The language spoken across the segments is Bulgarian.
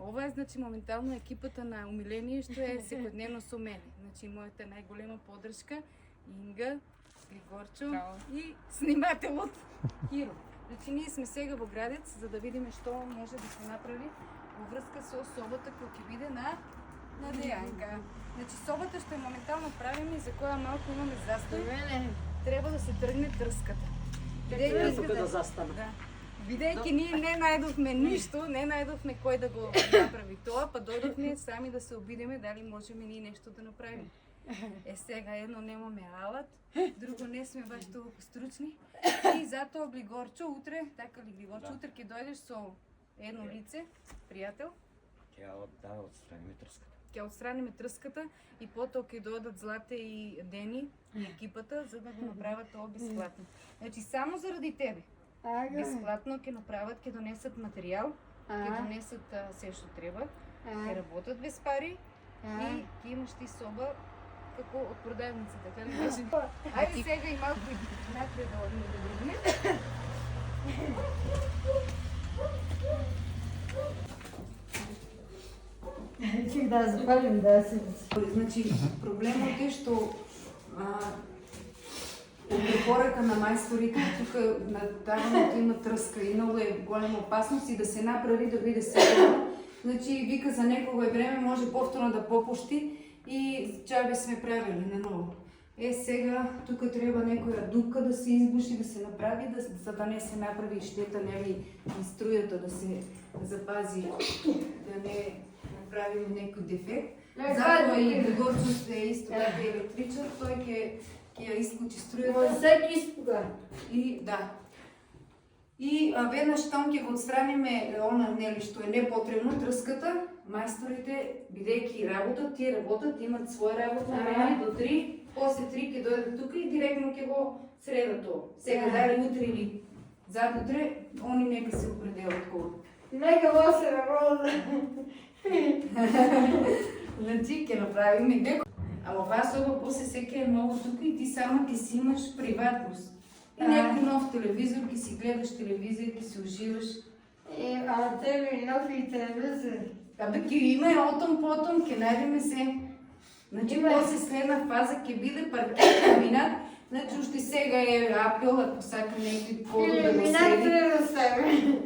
ова е, значи, моментално екипата на Умиление, што е секојдневно со мене. Значи, моята најголема поддршка, Инга, Григорчо и снимателот Киро. Значи, ние сме сега во Градец, за да видиме што може да се направи во врска со собата која ќе биде на Дејанка. Значи, собата што моментално правиме и за која малку имаме застој, треба да се тргне трската. Тука да застана. Да. Бидејќи ние не најдовме ништо, не најдовме кој да го направи тоа, па дојдовме сами да се обидеме дали можеме ние нешто да направиме. Сега едно немаме алат, друго не сме баш толку стручни. И затоа Григорчо утре, така ли Григорчо, утре ќе дојдеш со едно лице, пријател. Ќе отстраниме трската. Ќе отстраниме трската и потоа ќе дојдат Злате и Дени и екипата за да го направат тоа бесплатно. Значи само заради тебе. Бесплатно ќе направат, ќе донесат материјал, ќе донесат се што треба, ќе работат без пари и ќе имаш ти соба како од продавница, така ли беше? Ајде сега и малку напред да одиме. Чек да запалим да се... Значи, проблемот е што препорака на мајсторите, тука на таваното има трска и многу е голема опасност и да се направи да биде сигурно. Значи, вика за некога време може повторно да попушти и чабе сме правили наново. Сега тука треба некоја дупка да се избуши, да се направи, за да не се направи штета, нели и струјата да се запази, да не направиме некој дефект. Затоа и Григорчо е исто така електричар, тој ќе ја исклучи струјата. Всеки испуга. И да. И веднаш там ќе го отстраниме она нели што е непотребно трската. Мајсторите бидејќи работат, тие работат, имат своја работно време до 3, после 3 ќе дојдат тука и директно ќе го средат тоа. Сега дали утре или задутре, они нека се определат кога. Нека го се работа. Значи ќе направиме некој. Ама оваа соба после секој е многу тука и ти само ќе си имаш приватност. И некој нов телевизор, ќе си гледаш телевизија, ќе си уживаш. А тебе нови телевизор. Абе ќе има и отом потом, ќе најдеме се. Значи после следна фаза ќе биде паркет, каминат. Значи уште сега е апел, ако сака некој подо да го седи. Илюминатор да стави.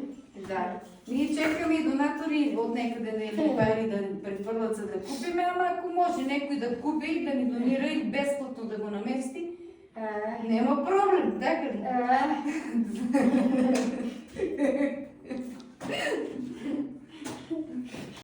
Да. Ние чекаме и донатори од некаде да им пари да префрлат за да купиме, ама ако може некој да купи, да ни донира и бесплатно да го намести, нема проблем, така ли?